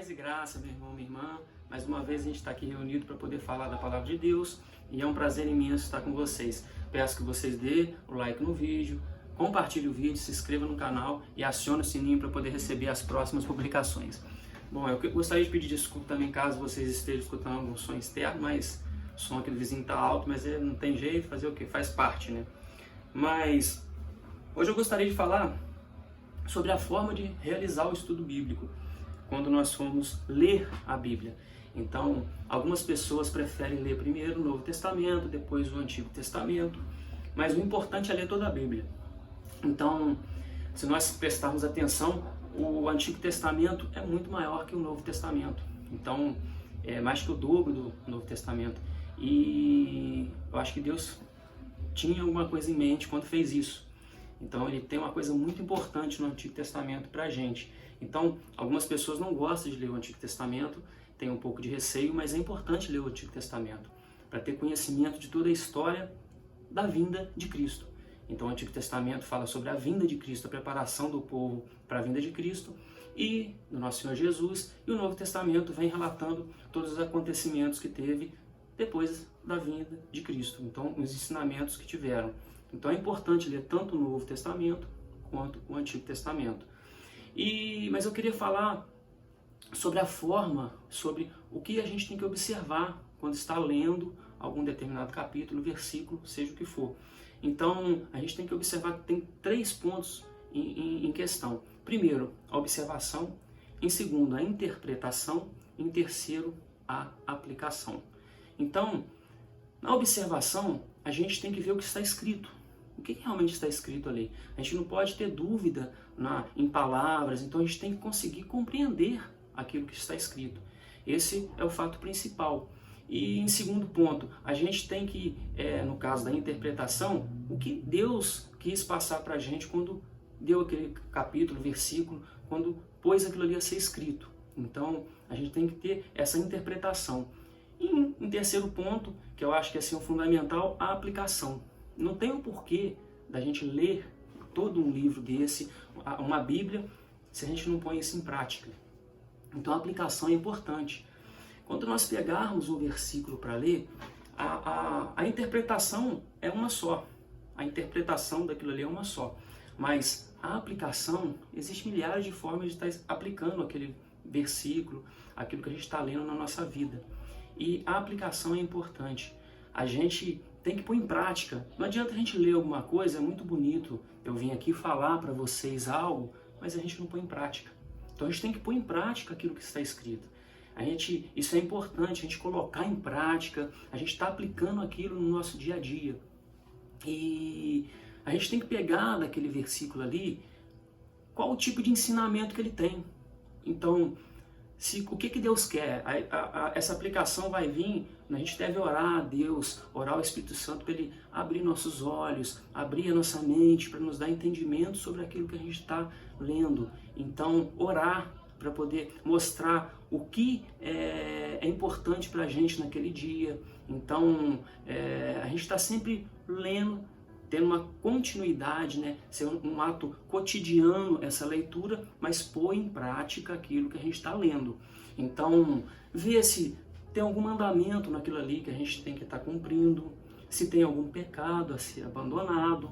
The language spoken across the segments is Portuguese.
Paz e graça, meu irmão, minha irmã. Mais uma vez a gente está aqui reunido para poder falar da Palavra de Deus e é um prazer imenso estar com vocês. Peço que vocês dêem o like no vídeo, compartilhe o vídeo, se inscreva no canal e acione o sininho para poder receber as próximas publicações. Bom, eu gostaria de pedir desculpa também caso vocês estejam escutando algum som externo, mas o som aqui do vizinho está alto, mas não tem jeito, fazer o que? Faz parte, né? Mas hoje eu gostaria de falar sobre a forma de realizar o estudo bíblico quando nós formos ler a Bíblia. Então, algumas pessoas preferem ler primeiro o Novo Testamento, depois o Antigo Testamento, mas o importante é ler toda a Bíblia. Então, se nós prestarmos atenção, o Antigo Testamento é muito maior que o Novo Testamento. Então, é mais que o dobro do Novo Testamento. E eu acho que Deus tinha alguma coisa em mente quando fez isso. Então, ele tem uma coisa muito importante no Antigo Testamento para a gente. Então, algumas pessoas não gostam de ler o Antigo Testamento, têm um pouco de receio, mas é importante ler o Antigo Testamento para ter conhecimento de toda a história da vinda de Cristo. Então, o Antigo Testamento fala sobre a vinda de Cristo, a preparação do povo para a vinda de Cristo e do nosso Senhor Jesus. E o Novo Testamento vem relatando todos os acontecimentos que teve depois da vinda de Cristo. Então, os ensinamentos que tiveram. Então, é importante ler tanto o Novo Testamento quanto o Antigo Testamento. Mas eu queria falar sobre a forma, sobre o que a gente tem que observar quando está lendo algum determinado capítulo, versículo, seja o que for. Então, a gente tem que observar que tem 3 pontos em questão. Primeiro, a observação. Em segundo, a interpretação. Em terceiro, a aplicação. Então, na observação, a gente tem que ver o que está escrito. O que realmente está escrito ali? A gente não pode ter dúvida em palavras, então a gente tem que conseguir compreender aquilo que está escrito. Esse é o fato principal. E em segundo ponto, a gente tem que, no caso da interpretação, o que Deus quis passar para a gente quando deu aquele capítulo, versículo, quando pôs aquilo ali a ser escrito. Então, a gente tem que ter essa interpretação. E em terceiro ponto, que eu acho que é assim, o fundamental, a aplicação. Não tem o porquê da gente ler todo um livro desse, uma Bíblia, se a gente não põe isso em prática. Então a aplicação é importante. Quando nós pegarmos um versículo para ler, a interpretação é uma só. A interpretação daquilo ali é uma só. Mas a aplicação, existem milhares de formas de estar aplicando aquele versículo, aquilo que a gente está lendo na nossa vida. E a aplicação é importante. A gente tem que pôr em prática. Não adianta a gente ler alguma coisa, é muito bonito eu vim aqui falar para vocês algo, mas a gente não põe em prática. Então a gente tem que pôr em prática aquilo que está escrito. Isso é importante, a gente colocar em prática, a gente está aplicando aquilo no nosso dia a dia. E a gente tem que pegar daquele versículo ali qual o tipo de ensinamento que ele tem. Então, o que Deus quer? Essa aplicação vai vir, a gente deve orar a Deus, orar ao Espírito Santo para Ele abrir nossos olhos, abrir a nossa mente, para nos dar entendimento sobre aquilo que a gente está lendo. Então, orar para poder mostrar o que é importante para a gente naquele dia. Então, a gente está sempre lendo, tendo uma continuidade, né? Ser um ato cotidiano essa leitura, mas pôr em prática aquilo que a gente está lendo. Então, ver se tem algum mandamento naquilo ali que a gente tem que estar cumprindo, se tem algum pecado a ser abandonado,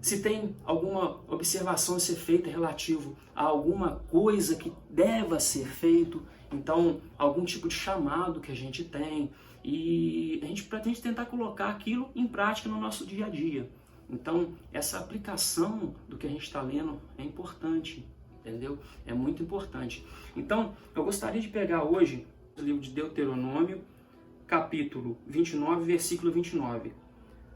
se tem alguma observação a ser feita relativo a alguma coisa que deva ser feito, então algum tipo de chamado que a gente tem, e a gente pretende tentar colocar aquilo em prática no nosso dia a dia. Então, essa aplicação do que a gente está lendo é importante, entendeu? É muito importante. Então, eu gostaria de pegar hoje o livro de Deuteronômio, capítulo 29, versículo 29.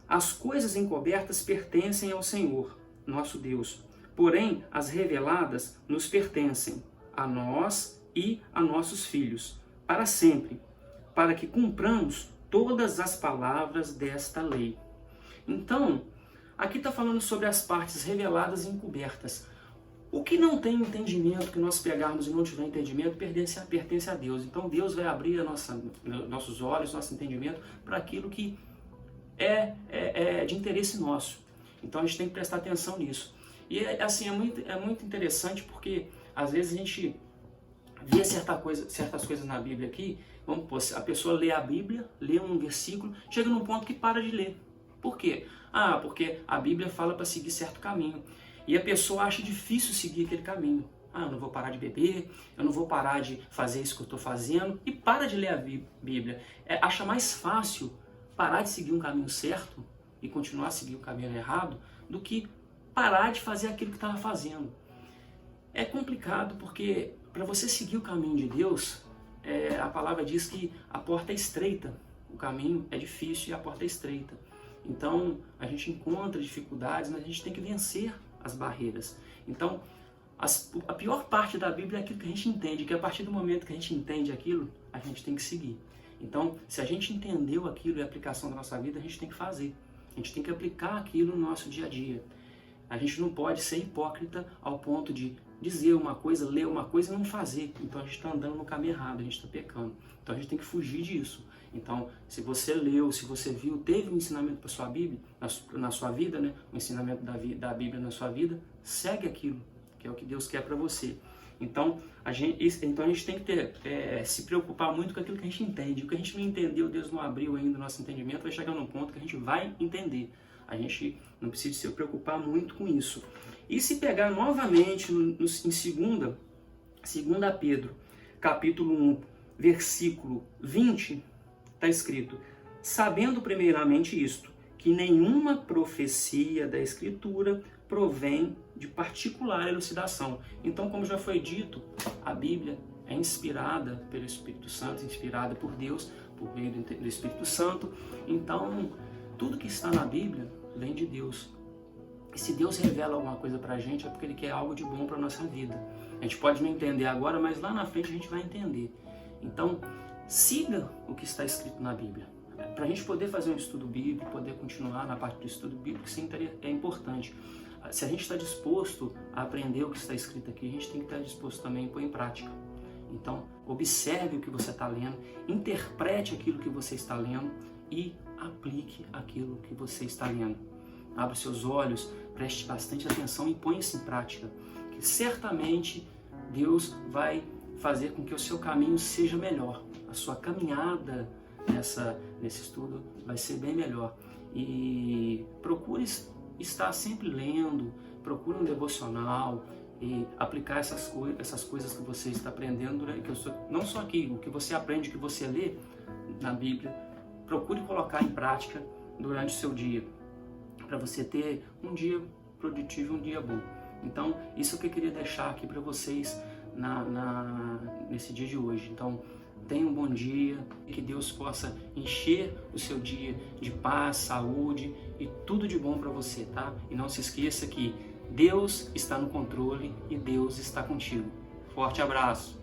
As coisas encobertas pertencem ao Senhor, nosso Deus, porém as reveladas nos pertencem, a nós e a nossos filhos, para sempre, para que cumpramos todas as palavras desta lei. Então, aqui está falando sobre as partes reveladas e encobertas. O que não tem entendimento, que nós pegarmos e não tiver entendimento, pertence a Deus. Então Deus vai abrir nossos olhos, nosso entendimento para aquilo que é de interesse nosso. Então a gente tem que prestar atenção nisso. E assim, é muito interessante porque às vezes a gente ver certas coisas na Bíblia aqui, vamos supor, a pessoa lê a Bíblia, lê um versículo, chega num ponto que para de ler. Por quê? Porque a Bíblia fala para seguir certo caminho. E a pessoa acha difícil seguir aquele caminho. Eu não vou parar de beber, eu não vou parar de fazer isso que eu estou fazendo, e para de ler a Bíblia. Acha mais fácil parar de seguir um caminho certo e continuar a seguir o caminho errado do que parar de fazer aquilo que estava fazendo. É complicado porque para você seguir o caminho de Deus, a palavra diz que a porta é estreita, o caminho é difícil e a porta é estreita. Então a gente encontra dificuldades, mas a gente tem que vencer as barreiras. Então a pior parte da Bíblia é aquilo que a gente entende, que a partir do momento que a gente entende aquilo, a gente tem que seguir. Então, se a gente entendeu aquilo e a aplicação da nossa vida, a gente tem que fazer. A gente tem que aplicar aquilo no nosso dia a dia. A gente não pode ser hipócrita ao ponto de dizer uma coisa, ler uma coisa e não fazer. Então a gente está andando no caminho errado, a gente está pecando. Então a gente tem que fugir disso. Então, se você leu, se você viu, teve um ensinamento para sua Bíblia, na sua vida, né? Um ensinamento da Bíblia na sua vida, segue aquilo, que é o que Deus quer para você. Então a gente tem que se preocupar muito com aquilo que a gente entende. O que a gente não entendeu, Deus não abriu ainda o nosso entendimento, vai chegar num ponto que a gente vai entender. A gente não precisa se preocupar muito com isso. E se pegar novamente em 2 Pedro, capítulo 1, versículo 20, está escrito: sabendo primeiramente isto, que nenhuma profecia da Escritura provém de particular elucidação. Então, como já foi dito, a Bíblia é inspirada pelo Espírito Santo, inspirada por Deus, por meio do Espírito Santo. Então, tudo que está na Bíblia vem de Deus. E se Deus revela alguma coisa para a gente, é porque Ele quer algo de bom para a nossa vida. A gente pode não entender agora, mas lá na frente a gente vai entender. Então, siga o que está escrito na Bíblia. Para a gente poder fazer um estudo bíblico, poder continuar na parte do estudo bíblico, sim, é importante. Se a gente está disposto a aprender o que está escrito aqui, a gente tem que estar disposto também a pôr em prática. Então, observe o que você está lendo, interprete aquilo que você está lendo e aplique aquilo que você está lendo. Abra seus olhos, preste bastante atenção e ponha isso em prática, que certamente Deus vai fazer com que o seu caminho seja melhor. A sua caminhada nesse estudo vai ser bem melhor. E procure estar sempre lendo, procure um devocional e aplicar essas coisas que você está aprendendo, não só aqui, o que você aprende, o que você lê na Bíblia, procure colocar em prática durante o seu dia, para você ter um dia produtivo, um dia bom. Então, isso que eu queria deixar aqui para vocês nesse dia de hoje. Então, tenha um bom dia, que Deus possa encher o seu dia de paz, saúde e tudo de bom para você, tá? E não se esqueça que Deus está no controle e Deus está contigo. Forte abraço!